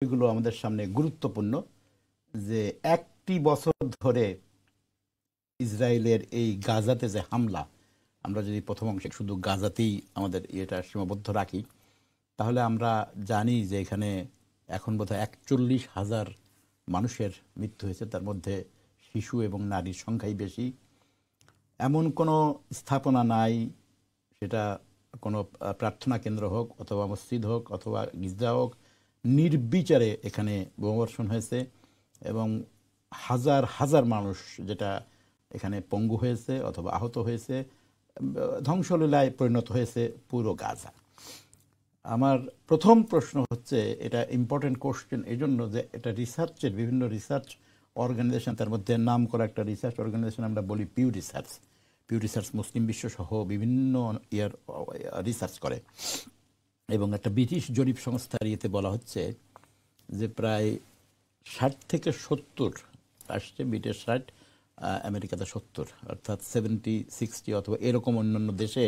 বিষয়গুলো আমাদের সামনে গুরুত্বপূর্ণ, যে একটি বছর ধরে ইসরায়েলের এই গাজাতে যে হামলা, আমরা যদি প্রথম অংশে শুধু গাজাতেই আমাদের এটা সীমাবদ্ধ রাখি, তাহলে আমরা জানি যে এখানে এখন বোধহয় 41,000 মানুষের মৃত্যু হয়েছে, তার মধ্যে শিশু এবং নারীর সংখ্যাই বেশি। এমন কোনো স্থাপনা নাই, সেটা কোনো প্রার্থনা কেন্দ্র হোক অথবা মসজিদ হোক অথবা গির্জা হোক, নির্বিচারে এখানে বোমাবর্ষণ হয়েছে এবং হাজার হাজার মানুষ যেটা এখানে পঙ্গু হয়েছে অথবা আহত হয়েছে, ধ্বংসলীলায় পরিণত হয়েছে পুরো গাজা। আমার প্রথম প্রশ্ন হচ্ছে, এটা ইম্পর্টেন্ট কোশ্চেন এই জন্য যে এটা রিসার্চের বিভিন্ন রিসার্চ অর্গানাইজেশন, তার মধ্যে নাম করা একটা রিসার্চ অর্গানাইজেশন আমরা বলি পিউ রিসার্চ মুসলিম বিশ্ব সহ বিভিন্ন ইয়ার রিসার্চ করে, এবং একটা ব্রিটিশ জরিপ সংস্থার ইয়েতে বলা হচ্ছে যে প্রায় 60 থেকে 70 আসছে, ব্রিটিশ 60, আমেরিকাতে 70, অর্থাৎ 70-60 অথবা এরকম অন্যান্য দেশে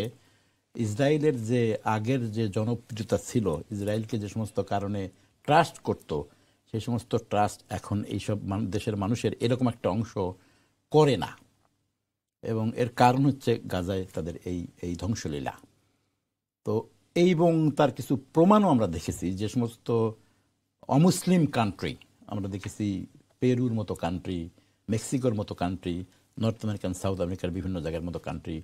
ইসরায়েলের যে আগের যে জনপ্রিয়তা ছিল, ইসরায়েলকে যে সমস্ত কারণে ট্রাস্ট করত, সেই সমস্ত ট্রাস্ট এখন এইসব দেশের মানুষের এরকম একটা অংশ করে না। এবং এর কারণ হচ্ছে গাজায় তাদের এই ধ্বংসলীলা। তো এবং তার কিছু প্রমাণও আমরা দেখেছি, যে সমস্ত অমুসলিম কান্ট্রি আমরা দেখেছি, পেরুর মতো কান্ট্রি, মেক্সিকোর মতো কান্ট্রি, নর্থ আমেরিকান, সাউথ আমেরিকার বিভিন্ন জায়গার মতো কান্ট্রি,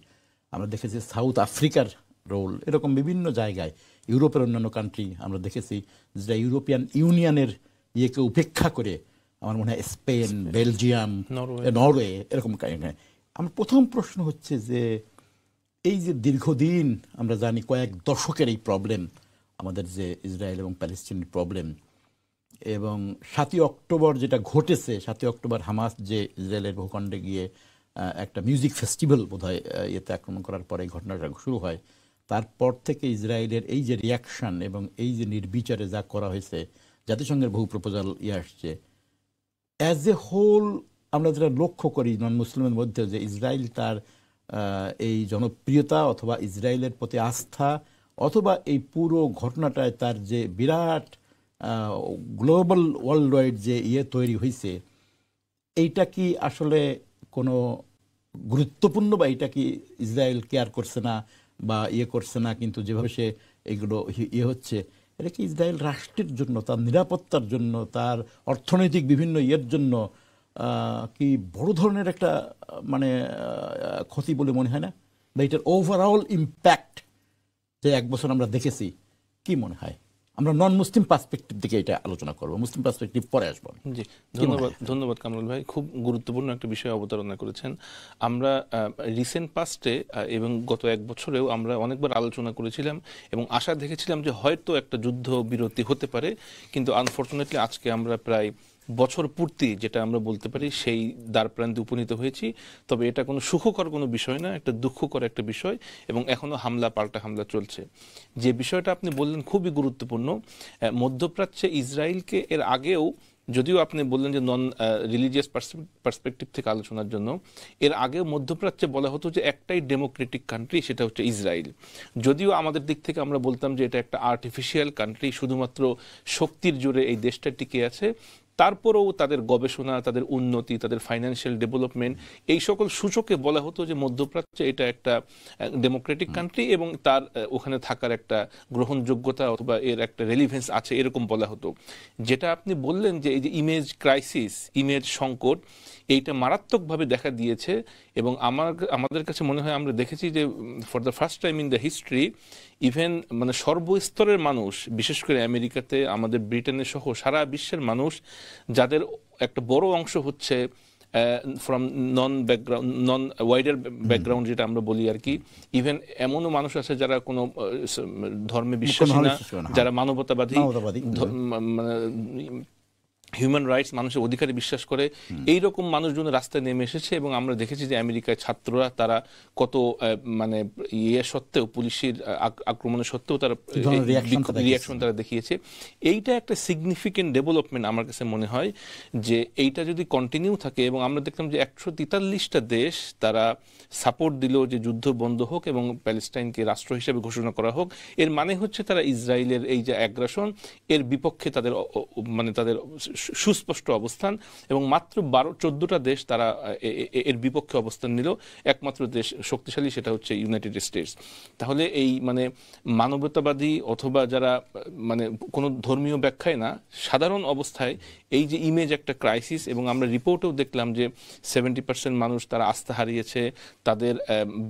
আমরা দেখেছি সাউথ আফ্রিকার রোল, এরকম বিভিন্ন জায়গায় ইউরোপের অন্যান্য কান্ট্রি আমরা দেখেছি, যেটা ইউরোপিয়ান ইউনিয়নের ইয়েকে উপেক্ষা করে, আমার মনে হয় স্পেন, বেলজিয়াম, নরওয়ে, এরকম। আমার প্রথম প্রশ্ন হচ্ছে যে এই যে দীর্ঘদিন আমরা জানি কয়েক দশকের এই প্রবলেম আমাদের, যে ইসরায়েল এবং প্যালেস্টাইনের প্রবলেম, এবং 7ই অক্টোবর যেটা ঘটেছে, 7ই অক্টোবর হামাস যে ইসরায়েলের ভূখণ্ডে গিয়ে একটা মিউজিক ফেস্টিভ্যাল বোধহয় ইয়েতে আক্রমণ করার পরে এই ঘটনাটা শুরু হয়, তারপর থেকে ইসরায়েলের এই যে রিয়াকশান এবং এই যে নির্বিচারে যা করা হয়েছে, জাতিসংঘের বহু প্রপোজাল আসছে, অ্যাজ এ হোল আমরা যেটা লক্ষ্য করি নন মুসলিমের মধ্যে, যে ইসরায়েল তার এই জনপ্রিয়তা অথবা ইসরায়েলের প্রতি আস্থা অথবা এই পুরো ঘটনাটায় তার যে বিরাট গ্লোবাল ওয়ার্ল্ড ওয়াইড যে তৈরি হয়েছে, এইটা কি আসলে কোনো গুরুত্বপূর্ণ, বা এটা কি ইসরায়েল কেয়ার করছে না বা করছে না, কিন্তু যেভাবে সে এগুলো হচ্ছে, এটা কি ইসরায়েল রাষ্ট্রের জন্য, তার নিরাপত্তার জন্য, তার অর্থনৈতিক বিভিন্ন জন্য কি বড় ধরনের একটা মানে ক্ষতি বলে মনে হয় না? বা এটার ওভারঅল ইম্প্যাক্ট যে এক বছর আমরা দেখেছি, কি মনে হয়? আমরা নন মুসলিম পার্সপেক্টিভ থেকে এটা আলোচনা করব, মুসলিম পার্সপেক্টিভ পরে আসবো। জি, ধন্যবাদ কামরুল ভাই, খুব গুরুত্বপূর্ণ একটা বিষয় অবতারণা করেছেন। আমরা রিসেন্ট পাস্টে এবং গত এক বছরেও আমরা অনেকবার আলোচনা করেছিলাম এবং আশা দেখেছিলাম যে হয়তো একটা যুদ্ধ বিরতি হতে পারে, কিন্তু আনফরচুনেটলি আজকে আমরা প্রায় বছর পূর্তি যেটা আমরা বলতে পারি সেই দ্বার প্রান্তে উপনীত হয়েছি। তবে এটা কোনো সুখকর কোনো বিষয় না, একটা দুঃখকর একটা বিষয়, এবং এখনো হামলা পাল্টা হামলা চলছে। যে বিষয়টা আপনি বললেন খুবই গুরুত্বপূর্ণ। মধ্যপ্রাচ্যে ইসরায়েলকে এর আগেও, যদিও আপনি বললেন যে নন রিলিজিয়াস পার্সপেক্টিভ থেকে আলোচনার জন্য, এর আগেও মধ্যপ্রাচ্যে বলা হতো যে একটাই ডেমোক্রেটিক কান্ট্রি, সেটা হচ্ছে ইসরায়েল। যদিও আমাদের দিক থেকে আমরা বলতাম যে এটা একটা আর্টিফিশিয়াল কান্ট্রি, শুধুমাত্র শক্তির জোরে এই দেশটা টিকে আছে, তারপরেও তাদের গবেষণা, তাদের উন্নতি, তাদের ফাইন্যান্সিয়াল ডেভেলপমেন্ট, এই সকল সূচকে বলা হতো যে মধ্যপ্রাচ্যে এটা একটা ডেমোক্রেটিক কান্ট্রি এবং তার ওখানে থাকার একটা গ্রহণযোগ্যতা অথবা এর একটা রেলিভেন্স আছে, এরকম বলা হতো। যেটা আপনি বললেন যে এই যে ইমেজ ক্রাইসিস, ইমেজ সংকট, এইটা মারাত্মকভাবে দেখা দিয়েছে। এবং আমাদের কাছে মনে হয় আমরা দেখেছি যে for the first time in the history, even মানে সর্বস্তরের মানুষ, বিশেষ করে আমেরিকাতে, আমাদের ব্রিটেনে সহ সারা বিশ্বের মানুষ, যাদের একটা বড় অংশ হচ্ছে ফ্রম নন ওয়াইডার ব্যাকগ্রাউন্ড যেটা আমরা বলি আর কি, ইভেন এমনও মানুষ আছে যারা কোনো ধর্মে বিশ্বাসী না, যারা মানবতাবাদী, হিউম্যান রাইটস, মানুষের অধিকারে বিশ্বাস করে, এই রকম মানুষজন রাস্তায় নেমে এসেছে। এবং আমরা দেখেছি যে আমেরিকায় ছাত্ররা তারা কত মানে সত্ত্বেও, পুলিশের আক্রমণের সত্ত্বেও তারা রিয়াকশন তারা দেখিয়েছে। এইটা একটা সিগনিফিকেন্ট ডেভেলপমেন্ট আমার কাছে মনে হয়, যে এইটা যদি কন্টিনিউ থাকে। এবং আমরা দেখলাম যে 143টা দেশ তারা সাপোর্ট দিল যে যুদ্ধ বন্ধ হোক এবং প্যালেস্টাইনকে রাষ্ট্র হিসেবে ঘোষণা করা হোক। এর মানে হচ্ছে তারা ইসরায়েলের এই যে অ্যাগ্রাসন এর বিপক্ষে তাদের মানে তাদের সুস্পষ্ট অবস্থান। এবং মাত্র 14টা দেশ তারা এর বিপক্ষে অবস্থান নিল। একমাত্র দেশ শক্তিশালী সেটা হচ্ছে ইউনাইটেড স্টেটস। তাহলে এই মানে মানবতাবাদী অথবা যারা মানে কোনো ধর্মীয় ব্যাখ্যায় না, সাধারণ অবস্থায় এই যে ইমেজ একটা ক্রাইসিস। এবং আমরা রিপোর্টেও দেখলাম যে 70% মানুষ তারা আস্থা হারিয়েছে, তাদের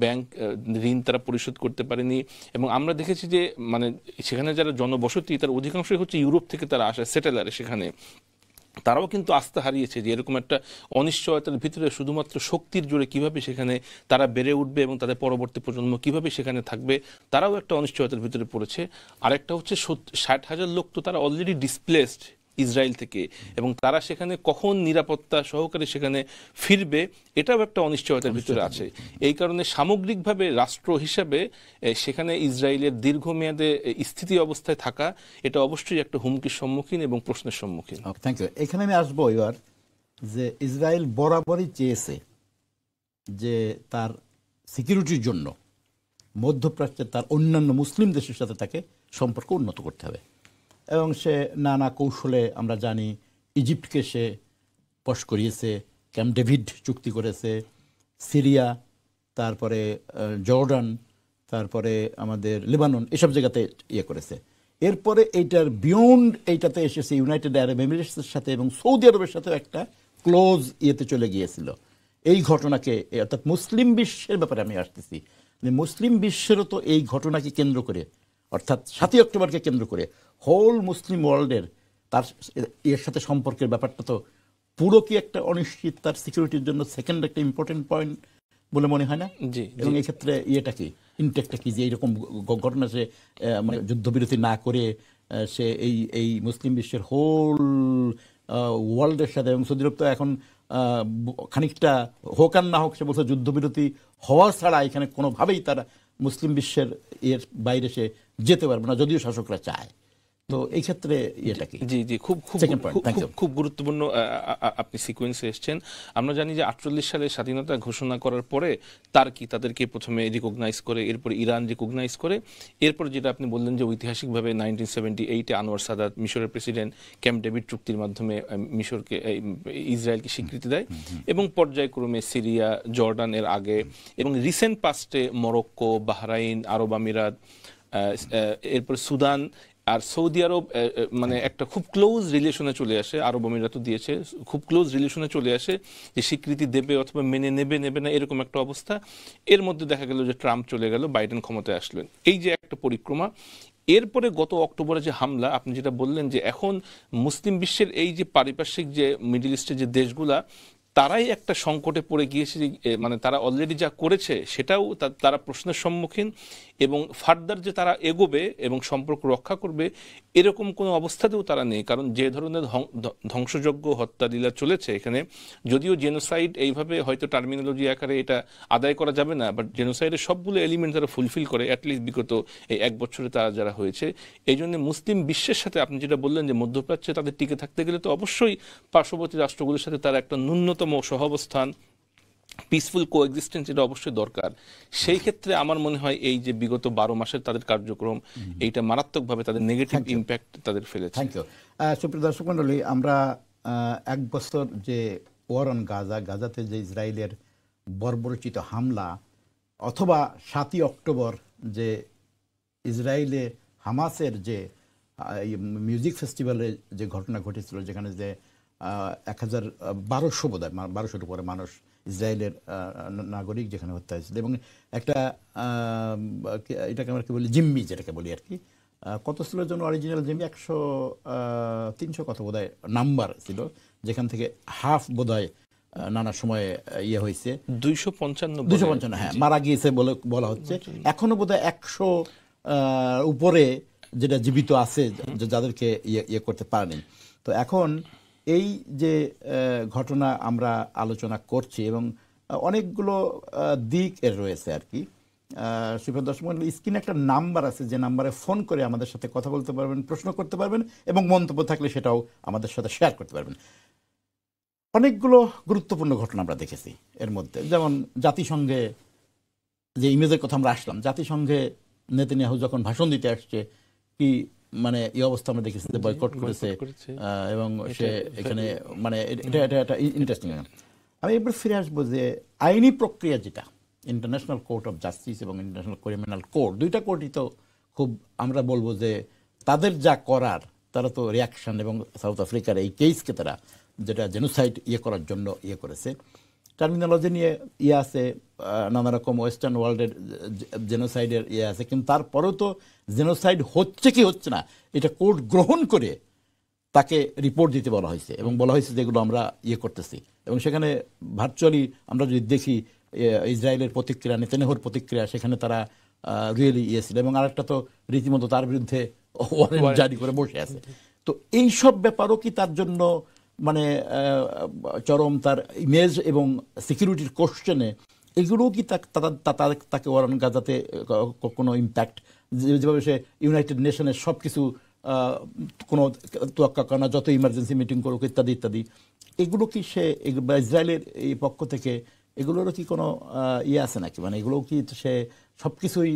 ব্যাংক ঋণ তারা পরিশোধ করতে পারেনি। এবং আমরা দেখেছি যে মানে সেখানে যারা জনবসতি তার অধিকাংশই হচ্ছে ইউরোপ থেকে তারা আসে সেটেলারে, সেখানে তারাও কিন্তু আস্থা হারিয়েছে যে এরকম একটা অনিশ্চয়তার ভিতরে শুধুমাত্র শক্তির জোরে কিভাবে সেখানে তারা বেড়ে উঠবে এবং তাদের পরবর্তী প্রজন্ম কিভাবে সেখানে থাকবে, তারাও একটা অনিশ্চয়তার ভিতরে পড়েছে। আরেকটা হচ্ছে 60,000 লোক তো তারা অলরেডি ডিসপ্লেসড ইসরায়েল থেকে, এবং তারা সেখানে কখন নিরাপত্তা সহকারে সেখানে ফিরবে এটাও একটা অনিশ্চয়তার ভিতরে আছে। এই কারণে সামগ্রিকভাবে রাষ্ট্র হিসাবে সেখানে ইসরায়েলের দীর্ঘমেয়াদে স্থিতি অবস্থায় থাকা এটা অবশ্যই একটা হুমকির সম্মুখীন এবং প্রশ্নের সম্মুখীন। Thank you. এখানে আমি আসবো এবার, যে ইসরায়েল বরাবরই চেয়েছে যে তার সিকিউরিটির জন্য মধ্যপ্রাচ্যের তার অন্যান্য মুসলিম দেশের সাথে তাকে সম্পর্ক উন্নত করতে হবে। এবং সে নানা কৌশলে, আমরা জানি ইজিপ্টকে সে পশ করিয়েছে, ক্যাম্প ডেভিড চুক্তি করেছে, সিরিয়া, তারপরে জর্ডান, তারপরে আমাদের লেবানন, এসব জায়গাতে ইয়ে করেছে। এরপরে এইটার বিয়ন্ড এইটাতে এসেছে ইউনাইটেড আরব এমিরেটসের সাথে এবং সৌদি আরবের সাথেও একটা ক্লোজ ইয়েতে চলে গিয়েছিল। এই ঘটনাকে, অর্থাৎ মুসলিম বিশ্বের ব্যাপারে আমি আসতেছি, মুসলিম বিশ্বেরও তো এই ঘটনাকে কেন্দ্র করে, অর্থাৎ 7ই অক্টোবরকে কেন্দ্র করে হোল মুসলিম ওয়ার্ল্ডের তার এর সাথে সম্পর্কের ব্যাপারটা তো পুরো কি একটা অনিশ্চিত, তার সিকিউরিটির জন্য সেকেন্ড একটা ইম্পর্টেন্ট পয়েন্ট বলে মনে হয় না? এবং এই ক্ষেত্রে ইয়েটা কি, ইনটেক্টটা কি, যে এইরকম ঘটনা সে মানে যুদ্ধবিরতি না করে সে এই মুসলিম বিশ্বের হোল ওয়ার্ল্ডের সাথে, এবং সৌদি আরব তো এখন খানিকটা হোক আর না হোক সে বলছে যুদ্ধবিরতি হওয়া ছাড়া এখানে কোনোভাবেই তারা মুসলিম বিশ্বের এর বাইরে সে যেতে পারবে না, যদিও শাসকরা চায়। তো এই ক্ষেত্রে এটা কি? জি জি, খুব খুব খুব গুরুত্বপূর্ণ আপনি সিকোয়েন্সে এসেছেন। আমরা জানি যে 48 সালে স্বাধীনতা ঘোষণা করার পরে তাদেরকে প্রথমে রিকগনাইজ করে, এরপরে ইরান রিকগনাইজ করে, এরপর যেটা আপনি বললেন যে ঐতিহাসিকভাবে 1978-এ আনোয়ার সাদাত মিশরের প্রেসিডেন্ট ক্যাম্প ডেভিড চুক্তির মাধ্যমে মিশরকে, ইসরায়েলকে স্বীকৃতি দেয়। এবং পর্যায়ক্রমে সিরিয়া, জর্ডান এর আগে, এবং রিসেন্ট পাস্টে মরক্কো, বাহরাইন, আরব আমিরাত, এরপর সুদান আর সৌদি আরব মানে একটা খুব ক্লোজ রিলেশনে চলে আসে। আরব আমিরাতও দিয়েছে, খুব ক্লোজ রিলেশনে চলে আসে যে স্বীকৃতি দেবে অথবা মেনে নেবে না, এরকম একটা অবস্থা। এর মধ্যে দেখা গেল যে ট্রাম্প চলে গেল, বাইডেন ক্ষমতায় আসলেন। এই যে একটা পরিক্রমা, এরপরে গত অক্টোবরে যে হামলা, আপনি যেটা বললেন যে এখন মুসলিম বিশ্বের এই যে পারিপার্শ্বিক যে মিডল ইস্টের যে দেশগুলা, তারাই একটা সংকটে পড়ে গিয়েছে। মানে তারা অলরেডি যা করেছে সেটাও তারা প্রশ্নের সম্মুখীন, এবং ফার্দার যে তারা এগোবে এবং সম্পর্ক রক্ষা করবে এরকম কোনো অবস্থাতেও তারা নেই। কারণ যে ধরনের ধ্বংসযজ্ঞ, হত্যালীলা চলেছে এখানে, যদিও জেনোসাইড এইভাবে হয়তো টার্মিনোলজি আকারে এটা আদায় করা যাবে না, বাট জেনোসাইডের সবগুলো এলিমেন্ট তারা ফুলফিল করে, অ্যাটলিস্ট বিগত এই 1 বছরে তারা যারা হয়েছে। এই জন্য মুসলিম বিশ্বের সাথে আপনি যেটা বললেন যে মধ্যপ্রাচ্যে তাদের টিকে থাকতে গেলে তো অবশ্যই পার্শ্ববর্তী রাষ্ট্রগুলোর সাথে তারা একটা ন্যূনতম সহাবস্থান, পিসফুল কোএক্সিস্টেন্স, এটা অবশ্যই দরকার। সেই ক্ষেত্রে আমার মনে হয় এই যে বিগত 12 মাসের তাদের কার্যক্রম, এইটা মারাত্মকভাবে তাদের নেগেটিভ ইম্প্যাক্ট তাদের ফেলেছে। Thank you. সুপ্রিয় দর্শক মণ্ডলী, আমরা 1 বছর যে ওয়ার অন গাজাতে যে ইসরায়েলের বর্বরচিত হামলা, অথবা 7ই অক্টোবর যে ইসরায়েলে হামাসের যে মিউজিক ফেস্টিভ্যালে যে ঘটনা ঘটেছিল, যেখানে যে 1200 বোধহয় 1200-এর উপরে মানুষ, ইসরায়েলের নাগরিক যেখানে হত্যা হয়েছিল, এবং একটা এটাকে আমরা কি বলি, জিম্মি যেটাকে বলি আর কি, কত ছিল যেন অরিজিনাল জিম্মি, 100-300 কত বোধহয় নাম্বার ছিল, যেখান থেকে হাফ বোধহয় নানা সময়ে ইয়ে হয়েছে, 255 হ্যাঁ মারা গিয়েছে বলে বলা হচ্ছে। এখনো বোধহয় 100 উপরে যেটা জীবিত আছে, যাদেরকে ইয়ে করতে পারেনি। তো এখন এই যে ঘটনা আমরা আলোচনা করছি এবং অনেকগুলো দিক এর রয়েছে আর কি। সুপ্রিয় দর্শক মণ্ডলী, স্ক্রিনে একটা নাম্বার আছে, যে নাম্বারে ফোন করে আমাদের সাথে কথা বলতে পারবেন, প্রশ্ন করতে পারবেন এবং মন্তব্য থাকলে সেটাও আমাদের সাথে শেয়ার করতে পারবেন। অনেকগুলো গুরুত্বপূর্ণ ঘটনা আমরা দেখেছি এর মধ্যে, যেমন জাতিসংঘে যে ইমেজের কথা আমরা আসলাম, জাতিসংঘে নেতানিয়াহু যখন ভাষণ দিতে আসছে কি মানে এই অবস্থা আমরা দেখেছি যে বয়কট করেছে এবং সে এখানে মানে এটা ইন্টারেস্টিং। আমি এবার ফিরে আসবো যে আইনি প্রক্রিয়া যেটা ইন্টারন্যাশনাল কোর্ট অফ জাস্টিস এবং ইন্টারন্যাশনাল ক্রিমিনাল কোর্ট, দুইটা কোর্টই তো খুব আমরা বলবো যে তাদের যা করার তারা তো রিয়াকশন, এবং সাউথ আফ্রিকার এই কেসকে তারা যেটা জেনোসাইড করার জন্য করেছে, টার্মিনোলজি নিয়ে আছে, নানা রকম ওয়েস্টার্ন ওয়ার্ল্ডের জেনোসাইডের আছে, কিন্তু তারপরেও তো জেনোসাইড হচ্ছে কি হচ্ছে না এটা কোর্ট গ্রহণ করে তাকে রিপোর্ট দিতে বলা হয়েছে এবং বলা হয়েছে যেগুলো আমরা করতেছি। এবং সেখানে ভার্চুয়ালি আমরা যদি দেখি ইসরায়েলের প্রতিক্রিয়া, নেতানিয়াহুর প্রতিক্রিয়া, সেখানে তারা রিয়েলি ছিল, এবং আরেকটা তো রীতিমতো তার বিরুদ্ধে ওয়ারেন্ট জারি করে বসে আছে। তো এইসব ব্যাপারও কি তার জন্য মানে চরম তার ইমেজ এবং সিকিউরিটির কোশ্চেনে এগুলোও কি তাকে ওয়ারেন্ট গাজাতে কোনো ইম্প্যাক্ট, যেভাবে সে ইউনাইটেড নেশনের সব কিছু কোনো তোয়াক্কা করে না, যত ইমার্জেন্সি মিটিং করুক ইত্যাদি ইত্যাদি, এগুলো কি সে ইসরায়েলের এই পক্ষ থেকে এগুলোরও কি কোনো আছে নাকি, মানে এগুলোও কি সে সব কিছুই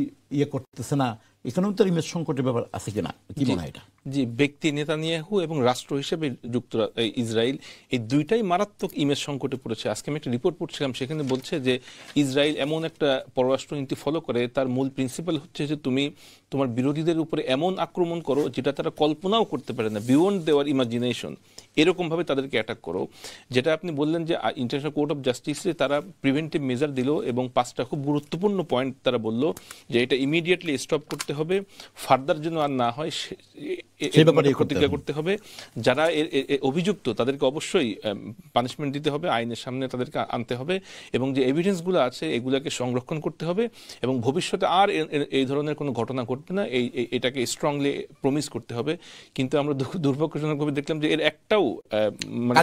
করতেছে না, এখানেও তো ইমেজ সংকটের ব্যাপার আছে কিনা, কি মনে হয় এটা? জি, ব্যক্তি নেতানিয়াহু এবং রাষ্ট্র হিসেবে ইসরায়েল এই দুইটাই মারাত্মক ইমেজ সংকটে পড়েছে। আজকে আমি একটা রিপোর্ট পড়ছিলাম, সেখানে বলছে যে ইসরায়েল এমন একটা পররাষ্ট্রনীতি ফলো করে, তার মূল প্রিন্সিপাল হচ্ছে যে তুমি তোমার বিরোধীদের উপরে এমন আক্রমণ করো যেটা তারা কল্পনাও করতে পারে না, বিয়ন্ড দেওয়ার ইমাজিনেশন, এরকমভাবে তাদেরকে অ্যাটাক করো। যেটা আপনি বললেন যে ইন্টারন্যাশনাল কোর্ট অফ জাস্টিসে তারা প্রিভেন্টিভ মেজার দিল এবং 5টা খুব গুরুত্বপূর্ণ পয়েন্ট তারা বলল যে এটা ইমিডিয়েটলি স্টপ করতে হবে, ফার্দার যেন আর না হয় প্রতিক্রিয়া করতে হবে, যারা অভিযুক্ত তাদেরকে অবশ্যই পানিশমেন্ট দিতে হবে, আইনের সামনে তাদেরকে আনতে হবে, এবং যে এভিডেন্সগুলো আছে এগুলোকে সংরক্ষণ করতে হবে, এবং ভবিষ্যতে আর এই ধরনের কোনো ঘটনা ঘটবে না এটাকে স্ট্রংলি প্রমিস করতে হবে। কিন্তু আমরা দুর্ভাগ্যজনকভাবে দেখলাম যে এর একটাও মানে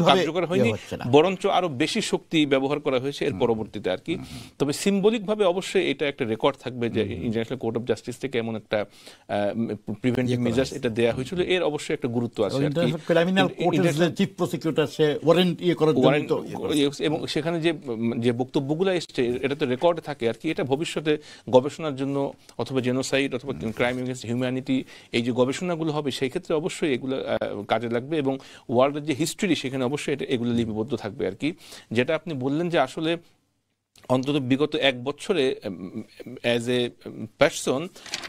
কার্যকর হয়নি, বরঞ্চ আরো বেশি শক্তি ব্যবহার করা হয়েছে এর পরবর্তীতে আর কি। তবে সিম্বলিক ভাবে অবশ্যই এটা একটা রেকর্ড থাকবে যে ইন্টারন্যাশনাল কোর্ট অফ জাস্টিস থেকে এমন একটা প্রিভেন্টিভ মেজার্স এটা দেয়া হয়েছিল, এর অবশ্যই একটা গুরুত্ব আছে এবং সেখানে যে বক্তব্যগুলো এসছে এটা তো রেকর্ডে থাকে আর কি। এটা ভবিষ্যতে গবেষণার জন্য অথবা জেনোসাইড অথবা ক্রাইম এগেইনস্ট হিউম্যানিটি এই যে গবেষণাগুলো হবে সেই ক্ষেত্রে অবশ্যই এগুলো কাজে লাগবে, এবং ওয়ার্ল্ডের যে হিস্ট্রি সেখানে অবশ্যই এগুলো লিপিবদ্ধ থাকবে আর কি। যেটা আপনি বললেন যে আসলে অন্তত বিগত 1 বছরে অ্যাজ এ পারসন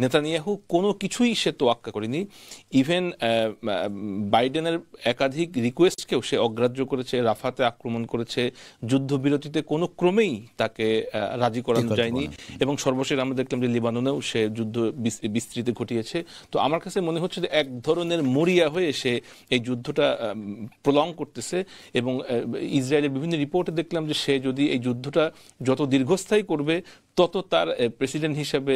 নেতানিয়াহু কোনো কিছুই সে তোয়াক্কা করেনি। ইভেন বাইডেনের একাধিক রিকোয়েস্টকেও সে অগ্রাহ্য করেছে, রাফাতে আক্রমণ করেছে, যুদ্ধবিরতিতে কোনো ক্রমেই তাকে রাজি করানো যায়নি, এবং সর্বশেষ আমরা দেখলাম যে লিবাননেও সে যুদ্ধ বিস্তৃতি ঘটিয়েছে। তো আমার কাছে মনে হচ্ছে যে এক ধরনের মরিয়া হয়ে সে এই যুদ্ধটা প্রলং করতেছে, এবং ইসরায়েলের বিভিন্ন রিপোর্টে দেখলাম যে সে যদি এই যুদ্ধটা যত দীর্ঘস্থায়ী করবে তত তার প্রেসিডেন্ট হিসেবে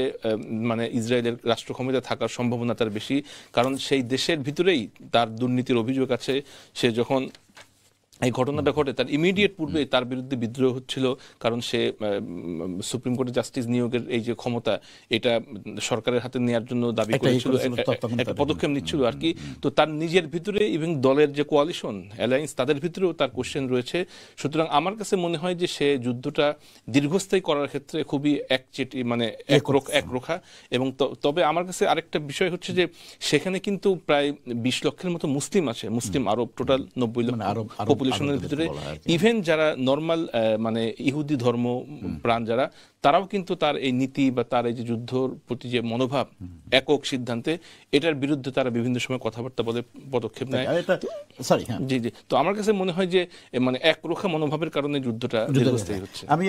মানে ইসরায়েলের রাষ্ট্র ক্ষমতা থাকার সম্ভাবনা তার বেশি, কারণ সেই দেশের ভিতরেই তার দুর্নীতির অভিযোগ আছে। সে যখন এই ঘটনাটা ঘটে তার ইমিডিয়েট পূর্বে তার বিরুদ্ধে বিদ্রোহ হচ্ছিল, কারণ সে সুপ্রিম কোর্টে জাস্টিস নিয়োগের এই যে ক্ষমতা এটা সরকারের হাতে নেওয়ার জন্য দাবি করেছিল, একটা পদক্ষেপ নিচ্ছিল আর কি। তো তার নিজের ভিতরে এবং দলের যে কোয়ালিশন অ্যালায়েন্স তাদের ভিতরেও তার কোশ্চেন রয়েছে। সুতরাং আমার কাছে মনে হয় যে সে যুদ্ধটা দীর্ঘস্থায়ী করার ক্ষেত্রে খুবই একচেটি মানে একরোখা। এবং তবে আমার কাছে আরেকটা বিষয় হচ্ছে যে সেখানে কিন্তু প্রায় 20 লক্ষের মতো মুসলিম আছে, মুসলিম আরব টোটাল 90 লক্ষ পপুলেশনের ভিতরে। ইভেন যারা নর্মাল মানে ইহুদি ধর্ম প্রাণ যারা, তারাও কিন্তু তার এই নীতি বা তার এই যে যুদ্ধর প্রতি যে মনোভাব একক সিদ্ধান্তে এটার বিরুদ্ধে তারা বিভিন্ন সময় কথাবার্তা বলে পদক্ষেপ নেয়। জি জি, তো আমার কাছে মনে হয় যে মানে একরোখা মনোভাবের কারণে যুদ্ধটা দীর্ঘস্থায়ী হচ্ছে। আমি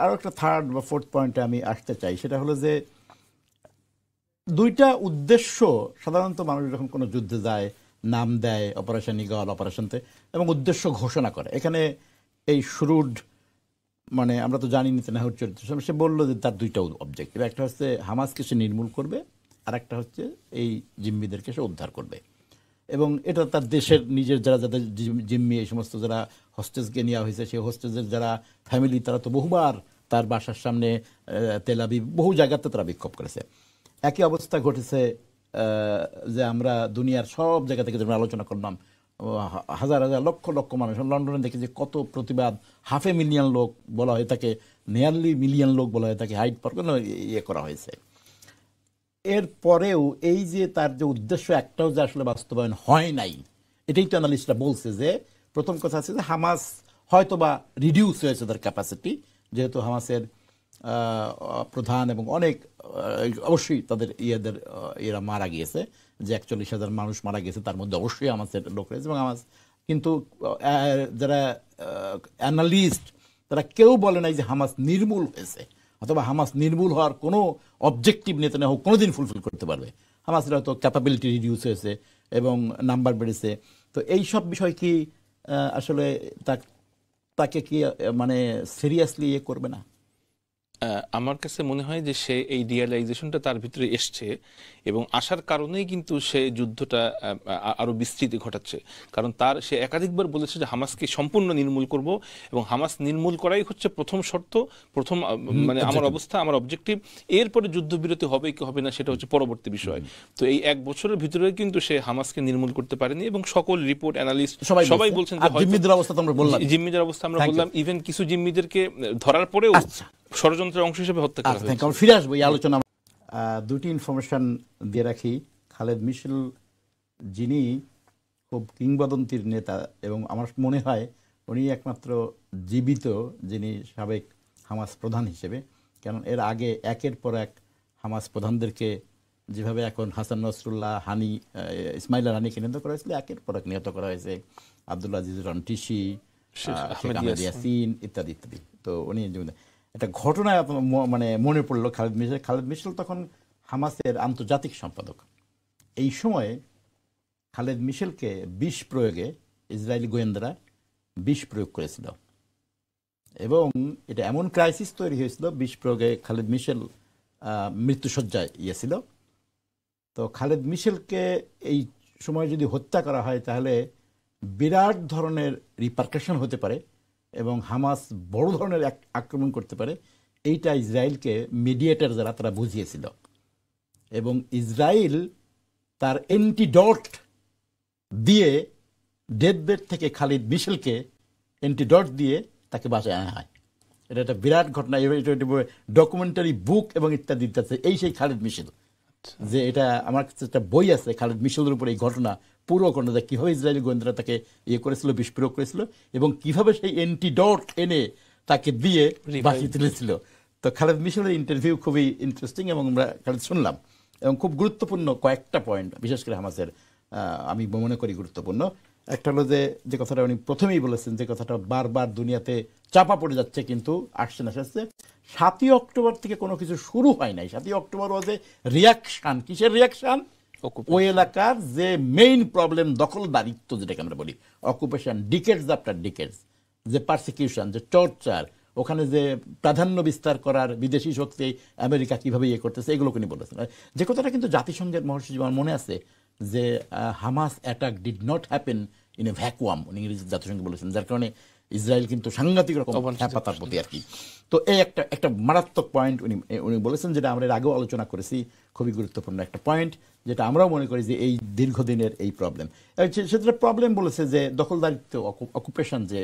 আরো একটা থার্ড বা ফোর্থ পয়েন্টে আমি আসতে চাই, সেটা হলো যে দুইটা উদ্দেশ্য সাধারণত মানুষ যখন কোনো যুদ্ধে যায় নাম দেয় অপারেশন ইগল অপারেশনতে এবং উদ্দেশ্য ঘোষণা করে। এখানে এই শুরুড মানে আমরা তো জানি নেতানিয়াহুর চরিত্র, সে বললো যে তার দুইটা অবজেক্টিভ, একটা হচ্ছে হামাসকে সে নির্মূল করবে আর একটা হচ্ছে এই জিম্মিদেরকে সে উদ্ধার করবে। এবং এটা তার দেশের নিজের যারা যাদের জিম্মি এই সমস্ত যারা হোস্টেজকে নেওয়া হয়েছে সেই হোস্টেজের যারা ফ্যামিলি তারা তো বহুবার তার বাসার সামনে তেল আবিব বহু জায়গাতে তারা বিক্ষোভ করেছে। একই অবস্থা ঘটেছে যে আমরা দুনিয়ার সব জায়গা থেকে যেমন আলোচনা করলাম, হাজার হাজার লক্ষ লক্ষ মানুষ লন্ডনে দেখি যে কত প্রতিবাদ, 500,000 লোক বলা হয় তাকে, নিয়ারলি মিলিয়ন লোক বলা হয় তাকে হাইড পার্ক ইয়ে করা হয়েছে। এরপরেও এই যে তার যে উদ্দেশ্য একটাও যে আসলে বাস্তবায়ন হয় নাই, এটাই তো অ্যানালিস্টরা বলছে যে প্রথম কথা আছে যে হামাস হয়তো বা রিডিউস হয়েছে তার ক্যাপাসিটি, যেহেতু হামাসের প্রধান এবং অনেক অবশ্যই তাদের এরা মারা গিয়েছে, যে 41,000 মানুষ মারা গেছে তার মধ্যে অবশ্যই হামাসের লোক রয়েছে এবং হামাস, কিন্তু যারা অ্যানালিস্ট তারা কেউ বলে নাই যে হামাস নির্মূল হয়েছে অথবা হামাস নির্মূল হওয়ার কোনো অবজেক্টিভ নেতানিয়াহু কোনোদিন ফুলফিল করতে পারবে। হামাসের হয়তো ক্যাপাবিলিটি রিডিউস হয়েছে এবং নাম্বার বেড়েছে। তো এই সব বিষয় কি আসলে তাকে কি মানে সিরিয়াসলি ইয়ে করবে না? আমার কাছে মনে হয় যে সে এই রিয়েলাইজেশনটা তার ভিতরে এসছে এবং আসার কারণেই কিন্তু সে যুদ্ধটা আরো বিস্তৃতি ঘটাচ্ছে। কারণ সে একাধিকবার বলেছে যে হামাসকে সম্পূর্ণ নির্মূল করব এবং হামাস নির্মূল করাই হচ্ছে প্রথম শর্ত, প্রথম মানে আমার অবস্থা, আমার অবজেক্টিভ। এরপরে যুদ্ধবিরতি হবে কি হবে না সেটা হচ্ছে পরবর্তী বিষয়। তো এই 1 বছরের ভিতরে কিন্তু সে হামাসকে নির্মূল করতে পারেনি এবং সকল রিপোর্ট অ্যানালিস্ট সবাই বলছেন যে জিম্মিদের অবস্থা আমরা বললাম, ইভেন কিছু জিম্মিদেরকে ধরার পরেও ষড়যন্ত্রের অংশ হিসেবে হত্যা করা হয়েছে। আমরা ফিরে আসবো এই আলোচনা। দুটি ইনফরমেশন দিয়ে রাখি। খালেদ মিশেল যিনি খুব কিংবদন্তির নেতা এবং আমার মনে হয় উনি একমাত্র জীবিত যিনি সাবেক হামাস প্রধান হিসেবে, কারণ এর আগে একের পর এক হামাস প্রধানদেরকে যেভাবে এখন হাসান নসরুল্লাহ, হানি, ইসমাইল হানিকে নিহত করা হয়েছিল, একের পর এক নিহত করা হয়েছে, আব্দুল্লাহ আজিজ রন্টিসি, শেখ আহমেদ ইয়াসিন ইত্যাদি ইত্যাদি। তো উনি একটা ঘটনা মানে মনে পড়লো খালেদ মিশেল তখন হামাসের আন্তর্জাতিক সম্পাদক। এই সময় খালেদ মিশেলকে বিষ প্রয়োগে ইসরায়েলি গোয়েন্দারা বিষ প্রয়োগ করেছিল এবং এটা এমন ক্রাইসিস তৈরি হয়েছিল, বিষ প্রয়োগে খালেদ মিশেল মৃত্যুশয্যায় ছিল। তো খালেদ মিশেলকে এই সময় যদি হত্যা করা হয় তাহলে বিরাট ধরনের রিপারকাশন হতে পারে এবং হামাস বড় ধরনের আক্রমণ করতে পারে। এইটা ইসরায়েলকে মিডিয়েটার যারা তারা বুঝিয়েছিল এবং ইসরায়েল তার অ্যান্টিডট দিয়ে ডেথ বেড থেকে খালিদ মিশেলকে অ্যান্টিডট দিয়ে তাকে বাঁচায় আনা হয়। এটা একটা বিরাট ঘটনা, ডকুমেন্টারি বুক এবং ইত্যাদি ইত্যাদি। এই সেই খালিদ মিশেল, যে এটা আমার কাছে একটা বই আছে খালিদ মিশেলের উপর এই ঘটনা, পুরো ঘটনা কীভাবে ইসরায়েলি গোয়েন্দারা তাকে ইয়ে করেছিল, বিস্ফোরক করেছিল এবং কিভাবে সেই অ্যান্টিডট এনে তাকে দিয়ে বাঁচিয়ে তুলেছিল। তো খালেদ মিশেলের ইন্টারভিউ খুবই ইন্টারেস্টিং এবং আমরা খালেদ শুনলাম এবং খুব গুরুত্বপূর্ণ কয়েকটা পয়েন্ট, বিশেষ করে হামাসের আমি মনে করি গুরুত্বপূর্ণ। একটা হলো যে কথাটা উনি প্রথমেই বলেছেন, যে কথাটা বারবার দুনিয়াতে চাপা পড়ে যাচ্ছে কিন্তু আসছে না, আসছে 7ই অক্টোবর থেকে কোনো কিছু শুরু হয় নাই। 7ই অক্টোবর ওয়াজ এ রিয়াকশন। কিসের রিয়াকশন? ওই এলাকার যে মেইন প্রবলেম, দখলদারিত্ব যেটাকে আমরা বলি, অকুপেশন, ডিকেডস আফটার ডিকেডস, যে পারসিকিউশন, যে টর্চার, ওখানে যে প্রাধান্য বিস্তার করার বিদেশি শক্তি আমেরিকা কিভাবে ইয়ে করতেছে, এগুলো উনি বলেছেন। যে কথাটা কিন্তু জাতিসংঘের মহাসচিব আমার মনে আছে যে Hamas attack did not happen in a vacuum, উনি ইংরেজি জাতিসংঘে বলেছেন, যার কারণে ইসরায়েল কিন্তু সাংঘাতিক রকম হ্যাপাতার প্রতি আর কি। তো এই একটা মারাত্মক পয়েন্ট উনি বলেছেন, যেটা আমরা এর আগেও আলোচনা করেছি, খুবই গুরুত্বপূর্ণ একটা পয়েন্ট, যেটা আমরাও মনে করি যে এই দীর্ঘদিনের এই প্রবলেম। সেটা প্রবলেম বলেছে যে দখলদারিত্ব, অকুপেশন, যে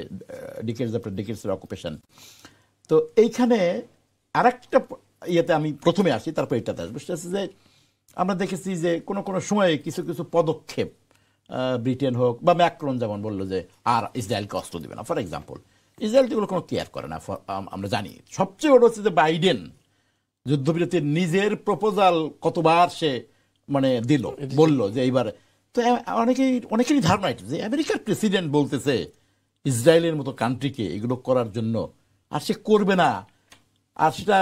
ডিকেডস আফটার ডিকেডসের অকুপেশন। তো এইখানে আরেকটা ইয়েতে আমি প্রথমে আসি, তারপর এটাতে আসবো। সেটা হচ্ছে যে আমরা দেখেছি যে কোনো কোনো সময়ে কিছু কিছু পদক্ষেপ, ব্রিটেন হোক বা ম্যাক্রন যেমন বললো যে আর ইসরায়েলকে অস্ত্র দেবে না, ফর এক্সাম্পল, ইসরায়েল এগুলো কোনো কেয়ার করে না। আমরা জানি সবচেয়ে বড় হচ্ছে যে বাইডেন যুদ্ধবিরতির নিজের প্রপোজাল কতবার সে মানে বলল যে এইবার। তো অনেকেরই ধারণা এটা যে আমেরিকার প্রেসিডেন্ট বলতেছে ইসরায়েলের মতো কান্ট্রিকে এগুলো করার জন্য, আর সে করবে না, আর সেটা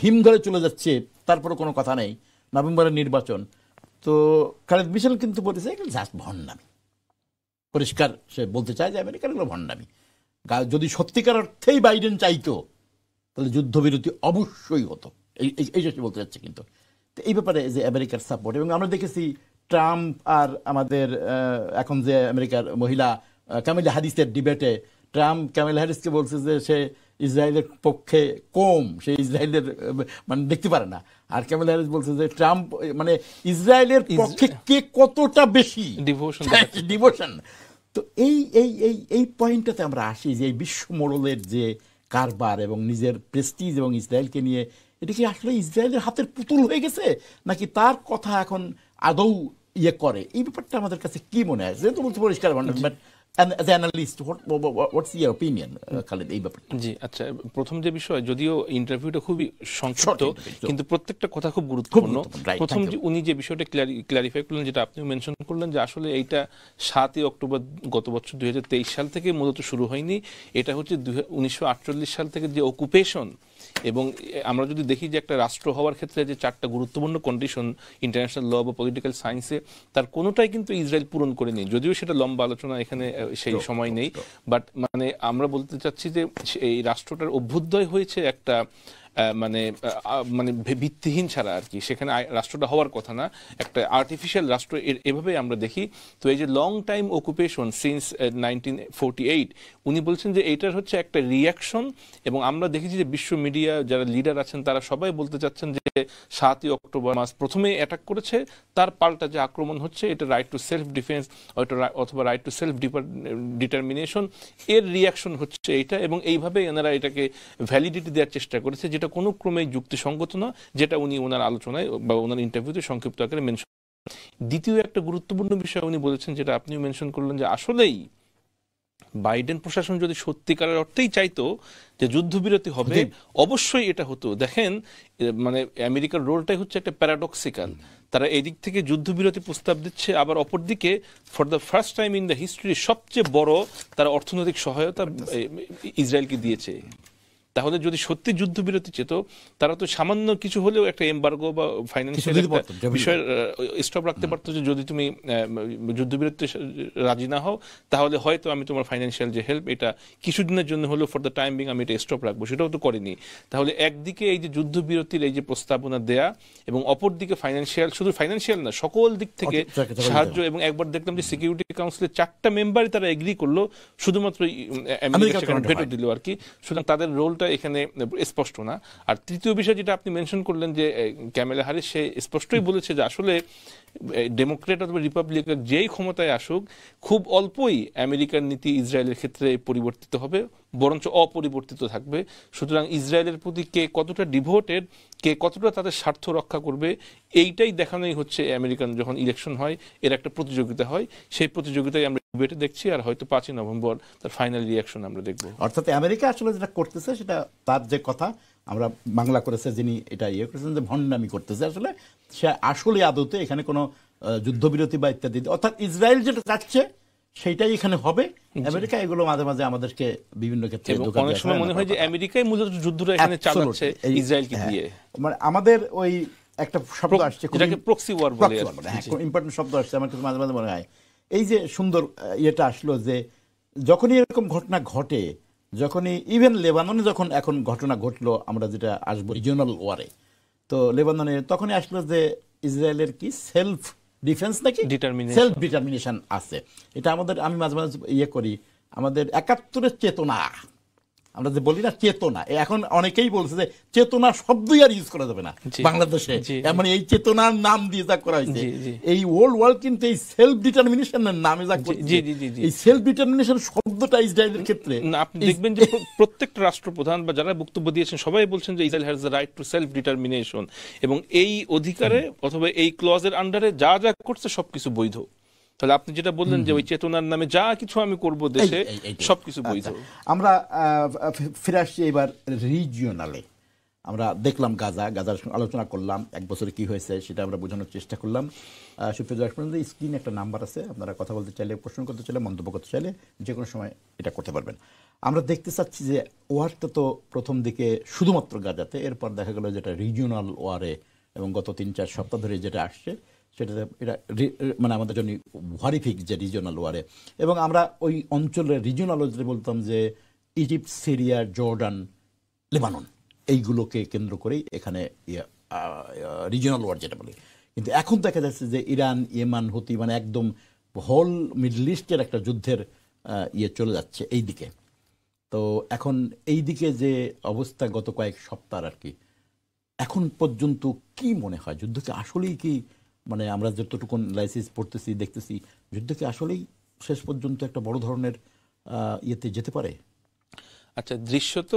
হিম ধরে চলে যাচ্ছে, তারপরে কোনো কথা নেই, নভেম্বরের নির্বাচন। তো খালেদ মিশেল কিন্তু বলেছে এগুলো জাস্ট ভণ্ডামি, পরিষ্কার সে বলতে চায় যে আমেরিকার এগুলো ভণ্ডামি। যদি সত্যিকার অর্থেই বাইডেন চাইতো তাহলে যুদ্ধবিরতি অবশ্যই হতো, এই সে বলতে যাচ্ছে। কিন্তু তো এই ব্যাপারে যে আমেরিকার সাপোর্ট, এবং আমরা দেখেছি ট্রাম্প আর আমাদের এখন যে আমেরিকার মহিলা কামিলা হ্যারিসের ডিবেটে ট্রাম্প কামিলা হ্যারিসকে বলছে যে সে ইসরায়েলের পক্ষে কম, সে ইসরায়েলের মানে দেখতে পারে না, আর কামিলা হ্যারিস বলছে যে ট্রাম্প মানে ইসরায়েলের পক্ষে কে কতটা বেশি ডিভোশন। তো এই এই এই এই পয়েন্টটাতে আমরা আসি যে এই বিশ্ব মোড়লের যে কারবার এবং নিজের প্রেস্টিজ এবং ইসরায়েলকে নিয়ে, এটা কি আসলে ইসরায়েলের হাতের পুতুল হয়ে গেছে নাকি তার কথা এখন আদৌ ইয়ে করে? এই ব্যাপারটা আমাদের কাছে কি মনে হয়? যেহেতু বলতে পরিষ্কার, but as an analyst, what's your opinion, Khaled, এই ব্যাপারটা? জি, আচ্ছা, প্রথম যে বিষয়, যদিও ইন্টারভিউটা খুবই সংক্ষিপ্ত কিন্তু প্রত্যেকটা কথা খুব গুরুত্বপূর্ণ। প্রথম যে উনি যে বিষয়টা ক্লারিফাই করলেন, যেটা আপনিও মেনশন করলেন, যে আসলে এইটা 7ই অক্টোবর গত বছর 2023 সাল থেকে মূলত শুরু হয়নি, এটা হচ্ছে 1948 সাল থেকে যে অকুপেশন। এবং আমরা যদি দেখি যে একটা রাষ্ট্র হওয়ার ক্ষেত্রে যে 4টা গুরুত্বপূর্ণ কন্ডিশন ইন্টারন্যাশনাল ল বা পলিটিক্যাল সায়েন্সে, তার কোনোটাই কিন্তু ইসরায়েল পূরণ করেনি, যদিও সেটা লম্বা আলোচনা এখানে সেই সময় নেই। বাট মানে আমরা বলতে চাচ্ছি যে এই রাষ্ট্রটার অভ্যুদয় হয়েছে একটা মানে মানে ভিত্তিহীন ছাড়া আর কি, সেখানে রাষ্ট্রটা হওয়ার কথা না, একটা আর্টিফিশিয়াল রাষ্ট্র এভাবে আমরা দেখি। তো এই যে লং টাইম অকুপেশন সিন্স 1948, উনি বলছেন যে এইটার হচ্ছে একটা রিয়াকশন। এবং আমরা দেখেছি যে বিশ্ব মিডিয়া যারা লিডার আছেন তারা সবাই বলতে চাচ্ছেন যে 7ই অক্টোবর মাস প্রথমে অ্যাটাক করেছে, তার পাল্টা যে আক্রমণ হচ্ছে এটা রাইট টু সেলফ ডিফেন্স অথবা রাইট টু সেলফ ডিটারমিনেশন, এর রিয়াকশন হচ্ছে এইটা। এবং এইভাবে এনারা এটাকে ভ্যালিডিটি দেওয়ার চেষ্টা করেছে, যেটা কোনো ক্রমেই যুক্তিসঙ্গত না, যেটা উনি ওনার আলোচনায় বা ওনার ইন্টারভিউতে সংক্ষিপ্ত আকারে মেনশন। দ্বিতীয় একটা গুরুত্বপূর্ণ বিষয় উনি বলেছেন, যেটা আপনিও মেনশন করলেন, যে আসলেই বাইডেন প্রশাসন যদি সত্যিকারের অর্থেই চাইতো যে যুদ্ধবিরতি হবে, অবশ্যই এটা হতো। দেখেন মানে আমেরিকার রোলটাই হচ্ছে একটা প্যারাডক্সিক্যাল, তারা এদিক থেকে যুদ্ধবিরতি প্রস্তাব দিচ্ছে, আবার অপরদিকে for the first time in the history সবচেয়ে বড় তারা অর্থনৈতিক সহায়তা ইসরায়েলকে দিয়েছে। তাহলে যদি সত্যি যুদ্ধবিরতি চেত, তারা তো সামান্য কিছু হলেও একটা এমবার্গো বা ফাইন্যান্সিয়াল বিষয় স্টপ রাখতে পারতো, যে যদি তুমি যুদ্ধবিরতি রাজি না হও তাহলে হয়তো আমি তোমার ফাইন্যান্সিয়াল যে হেল্প এটা কিছুদিনের জন্য হলেও ফর দ্য টাইম বিং আমি এটা স্টপ রাখবো, সেটাও তো করেনি। তাহলে একদিকে এই যে যুদ্ধবিরতির এই যে প্রস্তাবনা দেয়া, এবং অপরদিকে ফাইন্যান্সিয়াল, শুধু ফাইন্যান্সিয়াল না সকল দিক থেকে সাহায্য। এবং একবার দেখলাম যে সিকিউরিটি কাউন্সিলের 4টা মেম্বারই তারা এগ্রি করলো, শুধুমাত্র আমেরিকা সেখানে ভেটো দিল আর কি। সুতরাং তাদের রোলটা এখানে স্পষ্ট না। আর তৃতীয় বিষয় যেটা আপনি মেনশন করলেন, যে কামালা হ্যারিস, সে স্পষ্টই বলেছে যে আসলে ডেমোক্রেট অথবা রিপাবলিকান যেই ক্ষমতায় আসুক, খুব অল্পই আমেরিকার নীতি ইসরায়েলের ক্ষেত্রে পরিবর্তিত হবে, বরঞ্চ অপরিবর্তিত থাকবে। সুতরাং ইসরায়েলের প্রতি কে কতটা ডিভোটেড, কে কতটা তাদের স্বার্থ রক্ষা করবে, এইটাই দেখানোই হচ্ছে আমেরিকান যখন ইলেকশন হয় এর একটা প্রতিযোগিতা হয়, সেই প্রতিযোগিতায় আমরা ডিবেটে দেখছি, আর হয়তো 5ই নভেম্বর তার ফাইনাল রিয়াকশন আমরা দেখব। অর্থাৎ আমেরিকা আসলে যেটা করতেছে, সেটা তার যে কথা আমরা বাংলা করেছে যিনি এটা ইয়ে করেছেন, যে ভণ্ডামি করতেছে, আসলে সে আসলে আদতে এখানে কোনো যুদ্ধবিরতি বা ইত্যাদি, অর্থাৎ ইসরায়েল যেটা চাচ্ছে সেটাই এখানে হবে। আমেরিকা এগুলো মাঝে মাঝে আমাদেরকে বিভিন্ন ক্ষেত্রে অনেক সময় মনে হয় যে আমেরিকাই মূলত যুদ্ধটা এখানে চালাচ্ছে ইসরায়েলকে দিয়ে। মানে আমাদের ওই একটা শব্দ আসছে, যেটাকে প্রক্সি ওয়ার বলে, ইম্পর্টেন্ট শব্দ আসছে, আমার কাছে মাঝে মাঝে মনে হয় এই যে সুন্দর ইয়েটা আসলো, যে যখনই এরকম ঘটনা ঘটে, যখনই ইভেন লেবাননে যখন এখন ঘটনা ঘটলো, আমরা যেটা আসবো রিজিওনাল ওয়ারে, তো লেবাননে তখনই আসলো যে ইসরায়েলের কি সেলফ ডিফেন্স নাকি সেলফ ডিটারমিনেশন আছে। এটা আমাদের, আমি মাঝে মাঝে ইয়ে করি, আমাদের 71-এর চেতনা, আমরা যে বলি না চেতনা, এখন অনেকেই বলছে যে চেতনা শব্দই আর ইউজ করা যাবে না বাংলাদেশে, মানে এই চেতনার নাম দিয়ে যা করা হয়েছে, এই ওল্ড ওয়ার্ল্ড কিন্তু এই সেলফ ডিটারমিনেশনের নামে যা করছে, এই সেলফ ডিটারমিনেশন শব্দটা ইসরায়েলের ক্ষেত্রে আপনি দেখবেন যে প্রত্যেকটা রাষ্ট্রপ্রধান বা যারা বক্তব্য দিয়েছেন সবাই বলছেন যে Israel has the right two self determination, এবং এই অধিকারে অথবা এই ক্লজের আন্ডারে যা যা করছে সবকিছু বৈধ। তাহলে আপনি যেটা বললেন যে ওই চেতনার নামে যা কিছু আমি করব দেশে, সবকিছু বৈধ। আমরা ফিরে আসছি এবার রিজিওনালে। আমরা দেখলাম গাজার আলোচনা করলাম, 1 বছরে কি হয়েছে সেটা আমরা বোঝানোর চেষ্টা করলাম। সুপ্রিয় দর্শক, স্ক্রিনে একটা নাম্বার আছে, আপনারা কথা বলতে চাইলে, প্রশ্ন করতে চাইলে, মন্তব্য করতে চাইলে যে কোনো সময় এটা করতে পারবেন। আমরা দেখতে চাচ্ছি যে ওয়ারটা তো প্রথম দিকে শুধুমাত্র গাজাতে, এরপর দেখা গেল যেটা রিজিওনাল ওয়ারে, এবং গত 3-4 সপ্তাহ ধরে যেটা আসছে সেটাতে এটা মানে আমাদের জন্য হরিফিক যে রিজিওনাল ওয়ারে। এবং আমরা ওই অঞ্চলের রিজিওনাল যেটা বলতাম যে ইজিপ্ট, সিরিয়া, জর্ডান, লেবানন, এইগুলোকে কেন্দ্র করেই এখানে রিজিওনাল ওয়ার যেটা বলি। কিন্তু এখন দেখা যাচ্ছে যে ইরান, ইয়েমান, হুতি মানে একদম হোল মিডল ইস্টের একটা যুদ্ধের ইয়ে চলে যাচ্ছে এই দিকে। তো এখন এই দিকে যে অবস্থা গত কয়েক সপ্তাহ আর কি, এখন পর্যন্ত কি মনে হয় যুদ্ধ কি আসলেই কি, মানে আমরা যতটুকু লাইসিস পড়তেছি দেখতেছি, যুদ্ধ কি আসলেই শেষ পর্যন্ত একটা বড় ধরনের ইয়েতে যেতে পারে? আচ্ছা, দৃশ্যত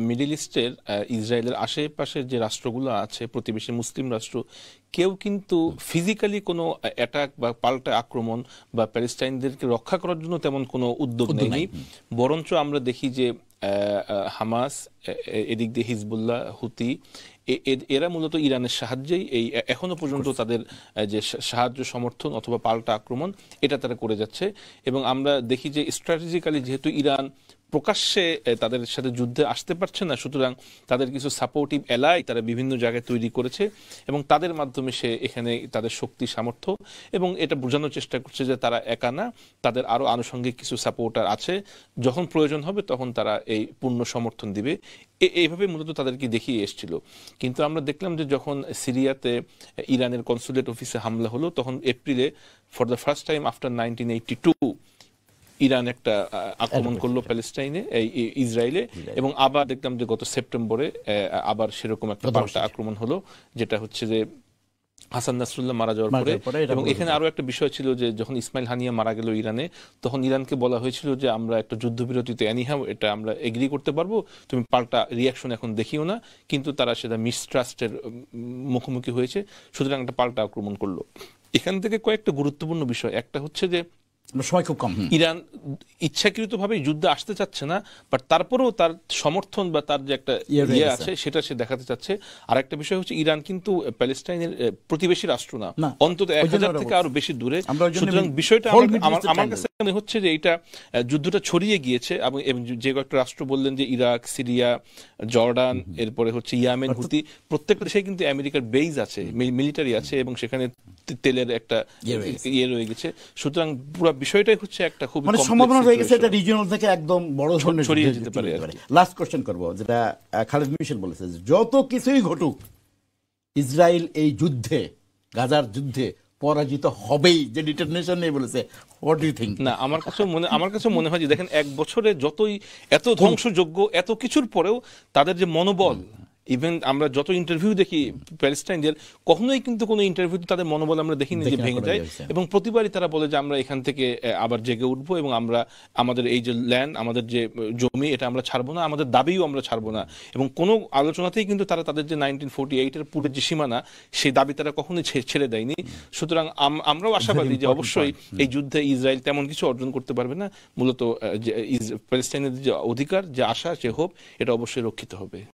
মিডল ইস্টের ইসরায়েলের আশেপাশের যে রাষ্ট্রগুলো আছে, প্রতিবেশী মুসলিম রাষ্ট্র, কেউ কিন্তু ফিজিক্যালি কোনো অ্যাটাক বা পাল্টা আক্রমণ বা প্যালেস্টাইনদেরকে রক্ষা করার জন্য তেমন কোনো উদ্যোগ নেয়নি। বরঞ্চ আমরা দেখি যে হামাস, এদিক দিয়ে হিজবুল্লাহ, হুতি, এরা মূলত ইরানের সাহায্যেই এই এখনো পর্যন্ত তাদের যে সাহায্য সমর্থন অথবা পাল্টা আক্রমণ এটা তারা করে যাচ্ছে। এবং আমরা দেখি যে স্ট্র্যাটেজিক্যালি যেহেতু ইরান প্রকাশ্যে তাদের সাথে যুদ্ধে আসতে পারছে না, সুতরাং তাদের কিছু সাপোর্টিভ এলাই তারা বিভিন্ন জায়গায় তৈরি করেছে এবং তাদের মাধ্যমে সে এখানে তাদের শক্তি সামর্থ্য এবং এটা বোঝানোর চেষ্টা করছে যে তারা একা না, তাদের আরো আনুষঙ্গিক কিছু সাপোর্টার আছে, যখন প্রয়োজন হবে তখন তারা এই পূর্ণ সমর্থন দিবে। এইভাবে মূলত তাদেরকে দেখিয়ে এসেছিল। কিন্তু আমরা দেখলাম যে যখন সিরিয়াতে ইরানের কনসুলেট অফিসে হামলা হলো, তখন এপ্রিলে for the first time after 1982 Iran একটা আক্রমণ করলো প্যালেস্টাইনে, এই ইসরায়েলে, এবং আবার দেখলাম যে গত সেপ্টেম্বরে আবার সেরকম একটা পাল্টা আক্রমণ হলো, যেটা হচ্ছে যে হাসান নাসরুল্লাহ মারা যাওয়ার পরে। এবং এখানে আরো একটা বিষয় ছিল যে যখন ইসমাইল হানিয়া মারা গেল ইরানে, তখন ইরানকে বলা হয়েছিল যে আমরা একটা যুদ্ধবিরতিতে এনিহাও এটা আমরা এগ্রি করতে পারবো, তুমি পাল্টা রিয়াকশন এখন দেখিও না। কিন্তু তারা সেটা মিসট্রাস্টের মুখোমুখি হয়েছে, সুতরাং একটা পাল্টা আক্রমণ করলো। এখান থেকে কয়েকটা গুরুত্বপূর্ণ বিষয়, একটা হচ্ছে যে সময় খুব কম, ইরান ইচ্ছাকৃতভাবে যুদ্ধে আসতে চাচ্ছে না, বাট তারপরেও তার সমর্থন বা তার যে একটা ইয়ে আছে সেটা সে দেখাতে চাচ্ছে। আর একটা বিষয় হচ্ছে ইরান কিন্তু প্যালেস্টাইনের প্রতিবেশী রাষ্ট্র না, অন্তত 1000 থেকে আরো বেশি দূরে। সুতরাং বিষয়টা আমার কাছে মনে হচ্ছে যে এইটা যুদ্ধটা ছড়িয়ে গিয়েছে। এবং যে কয়েকটা রাষ্ট্র বললেন যে ইরাক, সিরিয়া, জর্ডান, এরপরে হচ্ছে ইয়ামেন, হুতি, প্রত্যেকটা দেশে কিন্তু আমেরিকার বেজ আছে, মিলিটারি আছে, এবং সেখানে তেলের একটা ইয়ে রয়ে গেছে। সুতরাং পুরো বিষয়টাই হচ্ছে একটা খুব সম্ভাবনা রয়ে গেছে এটা রিজিওনাল থেকে একদম বড় ধরনের ছড়িয়ে যেতে পারে। লাস্ট কোশ্চেন করব, যেটা খালিদ মিশেল বলেছে, যত কিছুই ঘটুক ইসরায়েল এই যুদ্ধে, গাজার যুদ্ধে পরাজিত হবেই, যে ডিটারমিনেশন নেই বলেছে। What do you think? না, আমার কাছে মনে হয় যে দেখেন, এক বছরে যতই এত ধ্বংসযোগ্য এত কিছুর পরেও তাদের যে মনোবল, ইভেন আমরা যত ইন্টারভিউ দেখি প্যালেস্টাইনদের, কখনোই কিন্তু কোনো ইন্টারভিউতে তাদের মনোবল আমরা দেখিনি যে ভেঙে যায়, এবং প্রতিবারই তারা বলে যে আমরা এখান থেকে আবার জেগে উঠবো এবং আমরা আমাদের এই যে ল্যান্ড, আমাদের যে জমি, এটা আমরা ছাড়বো না, আমাদের দাবিও আমরা ছাড়বো না। এবং কোনো আলোচনাতেই কিন্তু তারা তাদের যে 1948-এর পূর্বের যে সীমানা, সেই দাবি তারা কখনোই ছেড়ে দেয়নি। সুতরাং আমরাও আশাবাদী যে অবশ্যই এই যুদ্ধে ইসরায়েল তেমন কিছু অর্জন করতে পারবে না, মূলত প্যালেস্টাইনের যে অধিকার, যে আশা, যে হোপ, এটা অবশ্যই রক্ষিত হবে।